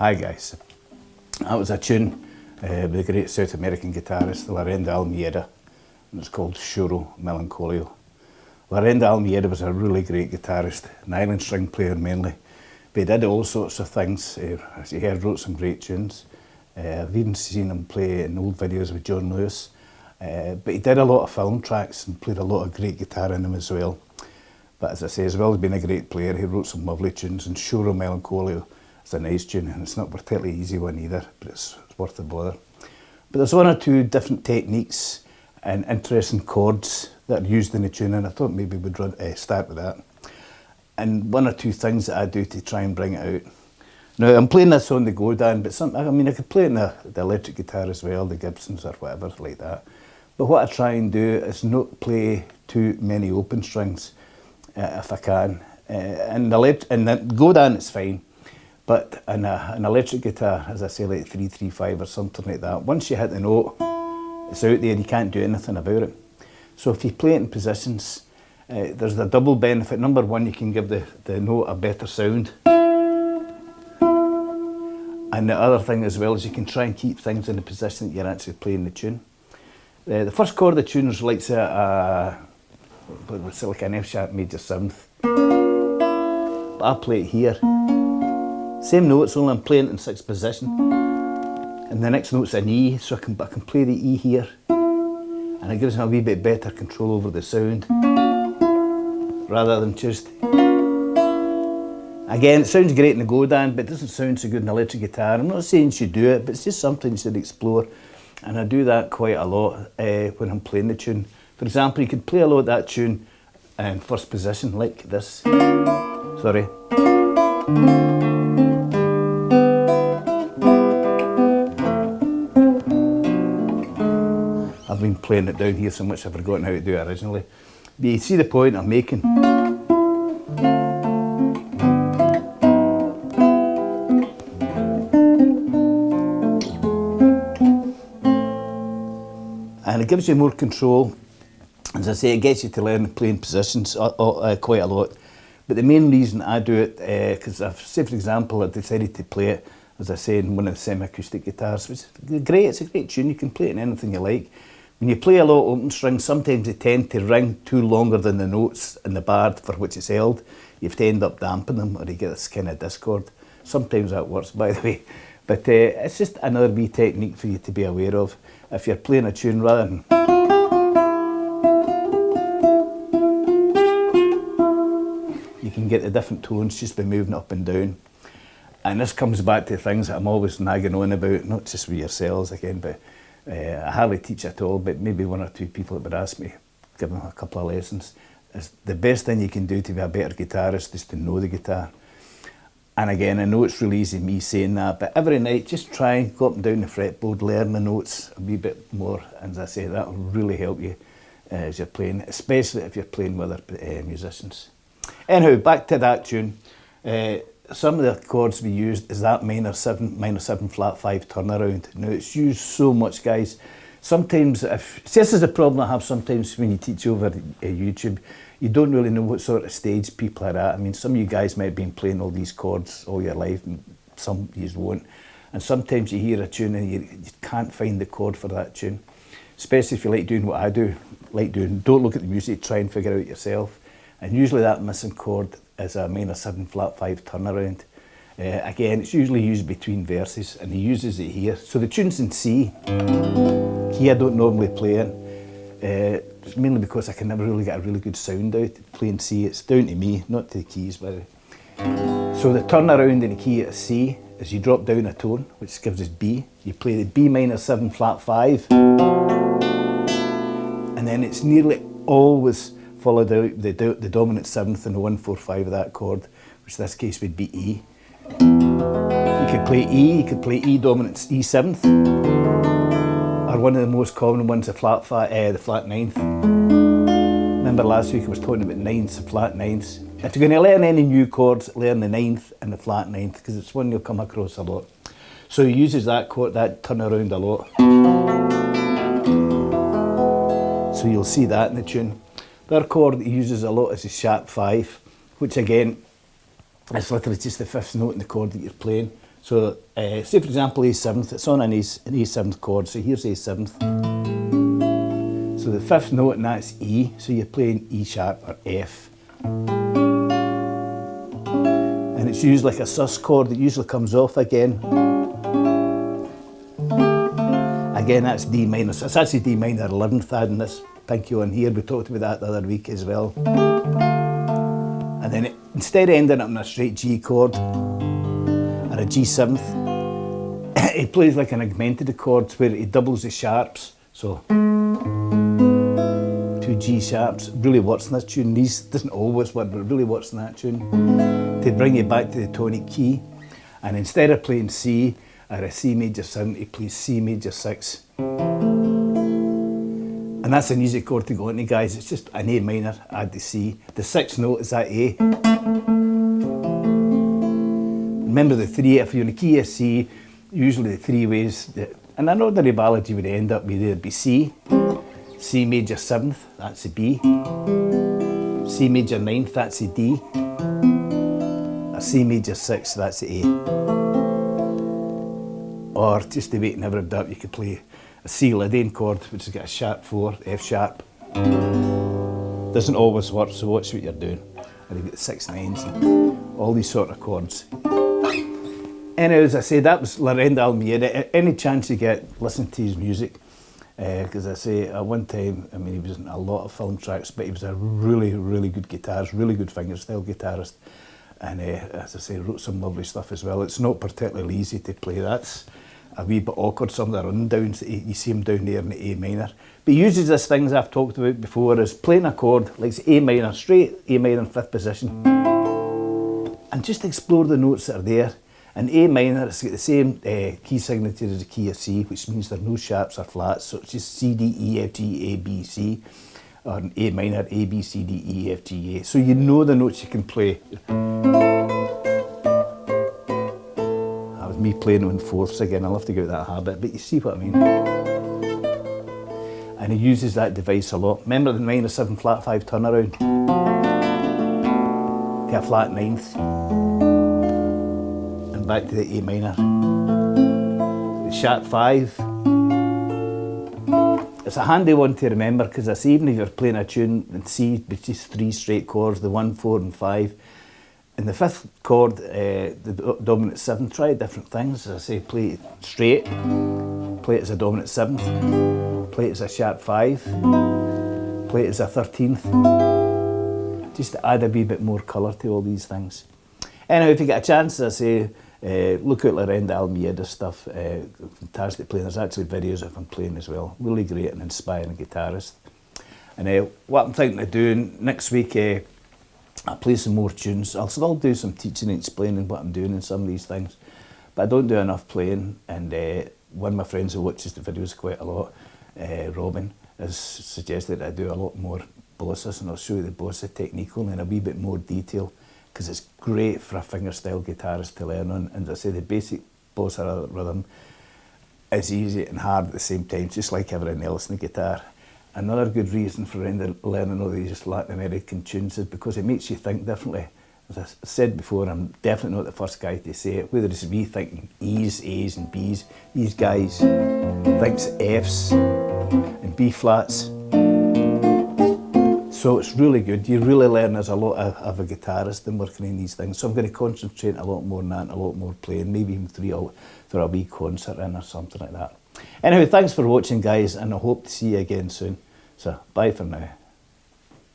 Hi guys, that was a tune with the great South American guitarist Laurindo Almeindo, and it's called Choro Medlencolito. Laurindo Almeindo was a really great guitarist, an island string player mainly, but he did all sorts of things. As you heard, wrote some great tunes. I've even seen him play in old videos with John Lewis, but he did a lot of film tracks and played a lot of great guitar in them as well. But as I say, as well as being a great player, he wrote some lovely tunes, and Choro Medlencolito is a nice tune, and it's not a particularly easy one either, but it's worth the bother. But there's one or two different techniques and interesting chords that are used in the tune, and I thought maybe we'd start with that. And one or two things that I do to try and bring it out. Now, I'm playing this on the Godin, but I could play it on the electric guitar as well, the Gibsons or whatever like that. But what I try and do is not play too many open strings, if I can. And the Godin is fine. But an electric guitar, as I say, like 335 or something like that, once you hit the note, it's out there, you can't do anything about it. So if you play it in positions, there's the double benefit. Number one, you can give the note a better sound. And the other thing as well is you can try and keep things in the position that you're actually playing the tune. The first chord of the tune is like an F sharp major 7th. But I play it here. Same notes, only I'm playing it in 6th position. And the next note's an E, so I can play the E here. And it gives me a wee bit better control over the sound, rather than just... Again, it sounds great in the Godin, but it doesn't sound so good in electric guitar. I'm not saying you should do it, but it's just something you should explore. And I do that quite a lot when I'm playing the tune. For example, you could play a lot of that tune in 1st position, like this. Sorry. I've been playing it down here so much I've forgotten how to do it originally. But you see the point I'm making. And it gives you more control. As I say, it gets you to learn playing positions quite a lot. But the main reason I do it, because I've, say for example, I decided to play it, as I say, in one of the semi-acoustic guitars, which is great, it's a great tune, you can play it in anything you like. When you play a lot of open strings, sometimes they tend to ring too longer than the notes in the bar for which it's held. You have to end up damping them, or you get this kind of discord. Sometimes that works, by the way. But it's just another wee technique for you to be aware of. If you're playing a tune rather than... you can get the different tones just by moving up and down. And this comes back to things that I'm always nagging on about, not just with yourselves again, but I hardly teach at all, but maybe one or two people that would ask me, give them a couple of lessons. Is the best thing you can do to be a better guitarist is to know the guitar. And again, I know it's really easy me saying that, but every night just try and go up and down the fretboard, learn the notes a wee bit more, and as I say, that will really help you as you're playing, especially if you're playing with other musicians. Anyhow, back to that tune. Some of the chords we used is that minor 7 flat 5 turnaround. Now it's used so much, guys. Sometimes, this is a problem I have sometimes when you teach over YouTube, you don't really know what sort of stage people are at. I mean, some of you guys might have been playing all these chords all your life, and some of you won't. And sometimes you hear a tune and you can't find the chord for that tune. Especially if you like doing what I do, don't look at the music, try and figure it out yourself. and usually that missing chord is a minor 7 flat 5 turnaround. Again, it's usually used between verses, and he uses it here. So the tune's in C. Key I don't normally play in, mainly because I can never really get a really good sound out playing C. It's down to me, not to the keys. So the turnaround in the key at C is you drop down a tone, which gives us B. You play the B minor 7 flat 5, and then it's nearly always followed out the dominant 7th and the 1 4 5 of that chord, which in this case would be E. You could play E, you could play E dominant E 7th, or one of the most common ones, the flat 9th. Remember last week I was talking about 9ths and flat 9ths. If you're going to learn any new chords, learn the 9th and the flat 9th, because it's one you'll come across a lot. So he uses that chord, that turnaround a lot. So you'll see that in the tune. The other chord he uses a lot is the sharp 5, which again, it's literally just the 5th note in the chord that you're playing. So, say for example A7th, it's on an A7th chord, so here's A7th. So the 5th note, and that's E, so you're playing E sharp or F. And it's used like a sus chord that usually comes off again. Again, that's D minor, so it's actually D minor 11th adding this pinky on here. We talked about that the other week as well. And then instead of ending up in a straight G chord or a G7th, he plays like an augmented chord where he doubles the sharps. So 2 G sharps really works in this tune. These doesn't always work, but it really works in that tune to bring you back to the tonic key. And instead of playing C or a C major 7, he plays C major 6. And that's an easy chord to go into, guys. It's just an A minor, add the C. The 6th note is that A. Remember the 3, if you're in the key of C, usually the 3 ways, and an ordinary ballad you would end up with either be C, C major 7th, that's a B, C major 9th, that's a D, a C major 6th, that's a A. Or just to make it never up, you could play a C Lydian chord, which has got a sharp 4, F sharp. Doesn't always work, so watch what you're doing. And you've got the 6 9s and all these sort of chords. Anyway, as I say, that was Laurindo Almeindo. Any chance you get, listen to his music. Because I say, at one time, I mean, he was in a lot of film tracks, but he was a really, really good guitarist, really good fingerstyle guitarist. And as I say, wrote some lovely stuff as well. It's not particularly easy to play. That's a wee bit awkward, some of the rundowns that you see him down there in the A minor. But he uses these things I've talked about before as playing a chord like A minor, straight A minor in 5th position. And just explore the notes that are there. And A minor, it's got the same key signature as the key of C, which means there are no sharps or flats, so it's just C, D, E, F, G, A, B, C, or an A minor, A, B, C, D, E, F, G, A. So you know the notes you can play. That was me playing them in 4ths again. I'll have to get out of that habit, but you see what I mean. And he uses that device a lot. Remember the minor 7 flat 5 turnaround? To a flat 9th. And back to the A minor. The sharp 5. It's a handy one to remember, because I say even if you're playing a tune in C with just 3 straight chords, the 1, 4 and 5, in the 5th chord, the dominant 7, try different things. As I say, play it straight, play it as a dominant 7th, play it as a sharp 5, play it as a 13th, just to add a wee bit more colour to all these things. Anyway, if you get a chance, as I say, look at Laurindo Almeindo stuff, fantastic playing. There's actually videos of him playing as well. Really great and inspiring guitarist. And what I'm thinking of doing next week, I'll play some more tunes. I'll still do some teaching and explaining what I'm doing in some of these things. But I don't do enough playing, and one of my friends who watches the videos quite a lot, Robin, has suggested that I do a lot more bosses, and I'll show you the bossa technique in a wee bit more detail, because it's great for a fingerstyle guitarist to learn on. And as I say, the basic bossa rhythm is easy and hard at the same time, just like everything else in the guitar. Another good reason for learning all these Latin American tunes is because it makes you think differently. As I said before, I'm definitely not the first guy to say it. Whether it's me thinking E's, A's and B's, these guys thinks F's and B flats. So it's really good. You really learn as a lot of a guitarist in working in these things. So I'm going to concentrate a lot more on that, and a lot more playing, maybe even throw a wee concert in or something like that. Anyway, thanks for watching, guys, and I hope to see you again soon. So bye for now.